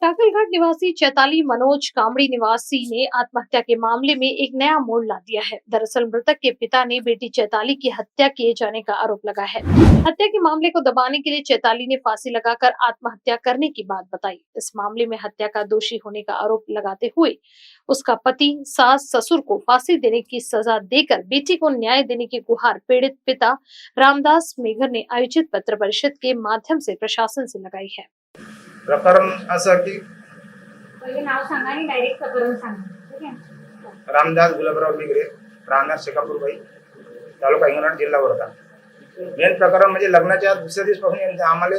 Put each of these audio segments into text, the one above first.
टाकलघाट निवासी चैताली मनोज कामड़ी निवासी ने आत्महत्या के मामले में एक नया मोड़ ला दिया है। दरअसल मृतक के पिता ने बेटी चैताली की हत्या किए जाने का आरोप लगा है। हत्या के मामले को दबाने के लिए चैताली ने फांसी लगाकर आत्महत्या करने की बात बताई। इस मामले में हत्या का दोषी होने का आरोप लगाते हुए उसका पति, सास, ससुर को फांसी देने की सजा देकर बेटी को न्याय देने की गुहार पीड़ित पिता रामदास मेघर ने आयोजित पत्र परिषद के माध्यम से प्रशासन से लगाई है। प्रकरण असं की पहिले नाव सांगा आणि डायरेक्ट प्रकरण सांगा. ठीक आहे. रामदास गुलाबराव बिगरे, राहणार शेकापूरबाई, तालुका हिंगणघाट, जिल्हा वर्धा. मेन प्रकरण म्हणजे लग्नाच्या दुसऱ्या दिवसापासून यांनी आम्हाला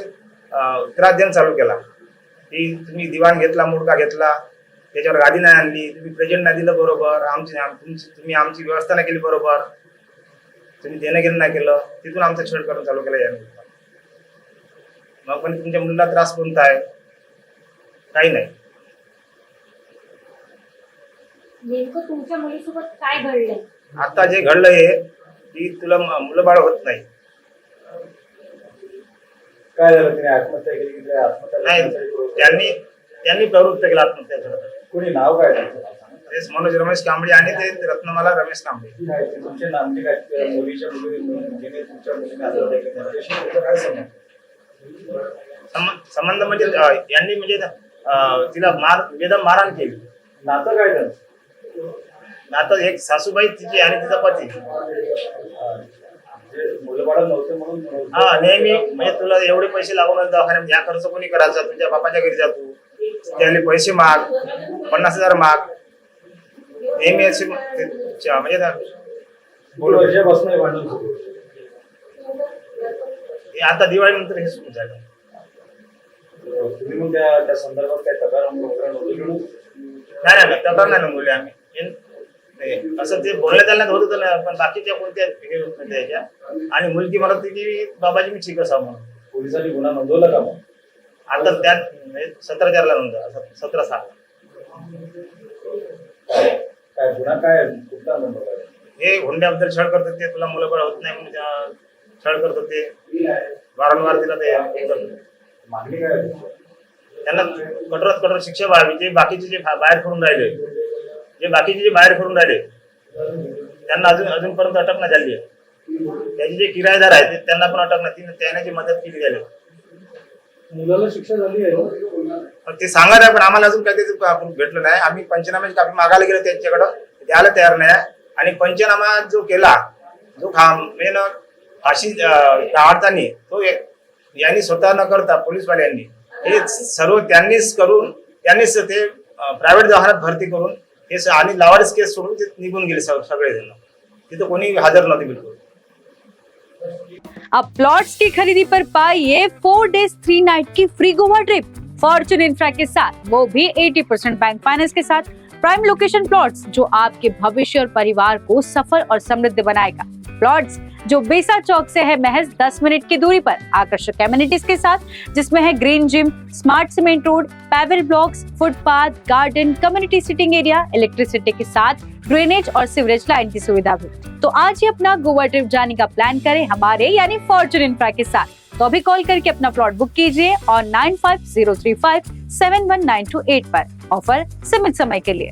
त्रास देणं चालू केला की तुम्ही दिवाण घेतला, मुडका घेतला, त्याच्यावर गादी नाही आणली, तुम्ही प्रेझेंट नाही दिलं बरोबर, तुम्ही आमची व्यवस्था नाही केली बरोबर, तुम्ही देणं घेणं नाही केलं. तिथून आमचा छळ करून चालू केला यांनी. मग पण तुमच्या मुलीला त्रास कोणता आहे? काही नाही. नेमकं तुमच्या मुलीसोबत काय घडलंय? आता जे घडलंय की तुला मुलं बाळ होत नाही. काय झालं? तिने आत्महत्या केली की आत्महत्या नाही, त्यांनी प्रवृत्त केला आत्महत्या करत. कोणी नाव काय त्याचं? तेच मनोज रमेश कांबळे आणि ते रत्नमाला रमेश कांबळे. तुमचे नामचे काय? मुलीच्या मुलीने तुमच्या मुलीने आत्महत्या केली, त्याच्याशी काय संबंध? संबंध म्हणजे यांनी म्हणजे तिला बेदम मारहाण केली. नातं काय झालं? नातं एक सासूबाई तिची आणि तिचा पती. मुलं बाळ नव्हते म्हणून हा, नेहमी म्हणजे तुला एवढे पैसे लागून दवाखान्यात या खर्च कोणी करायचा? तुझ्या बापाच्या घरी जातो, त्याने पैसे माग, 50,000 माग, नेहमी असे म्हणजे वर्षापासून भांडण सुरू. आता दिवाळीनंतर हे सुरू झालं. तुम्ही मग त्या संदर्भात काय तक्रार नोंदवली? नाही, तक्रार नाही नोंदवली आम्ही. असं ते बोलण्यात आलं होतं ना, पण बाकीच्या कोणत्या हे होत नाही त्याच्या. आणि मुलगी म्हणत होती की बाबाजी मी ठीक असावं म्हणून. पोलिसांनी गुन्हा नोंदवला का मग? आता त्यात 17/4 नोंदवला, 17/6. काय गुन्हा काय कुठला नोंदवला? हे हुंड्याबद्दल छळ करत होते, तुला मुलं बाळ होत नाही म्हणून छळ करत होते. वारंवार तिला ते मागणी काय? त्यांना कठोरात कठोर शिक्षा व्हावी. जे बाकीचे जे बाहेर करून राहिले, त्यांना अजूनपर्यंत अटक नाही झाली आहे. त्याचे जे किरायेदार आहेत त्यांना पण अटक नाही, त्याने जी मदत केली गेली. मुलाला शिक्षा झाली आहे ते सांगत आहे, पण आम्हाला अजून काही त्याचं भेटलं नाही. आम्ही पंचनाम्याची कापी मागायला गेलो त्यांच्याकडं, द्यायला तयार नाही. आणि पंचनामा जो केला, जो मेन फाशी टाळताना तो यांनी स्वतः न करता पोलीसवाल्यांनी हे सर्व त्यांनीच ते प्रायव्हेट दवाखान्यात भरती करून हे आणि लावारिस केस सोडून ते निघून गेले सगळे जण. तिथं कोणी हजर नव्हते बिलकुल. अब प्लॉट्स की खरीदी पर पाइए 4 days 3 night की free Goa trip Fortune Infra के साथ, वो भी 80% बैंक फाइनेंस के साथ. प्राइम लोकेशन प्लॉट्स जो आपके भविष्य और परिवार को सफल और समृद्ध बनाएगा. प्लॉट्स जो बेसा चौक से है महज 10 मिनट की दूरी पर, आकर्षक एमिनिटीज के साथ, जिसमें है green gym, smart cement road, paver blocks, footpath, garden, community sitting area, electricity के साथ ड्रेनेज और सीवरेज लाइन की सुविधा भी. तो आज ही अपना गोवा ट्रिप जाने का प्लान करें हमारे यानी फॉर्च्यून इंफ्रा के साथ. तो अभी कॉल करके अपना प्लॉट बुक कीजिए और 9503571928 पर. ऑफर सीमित समय के लिए.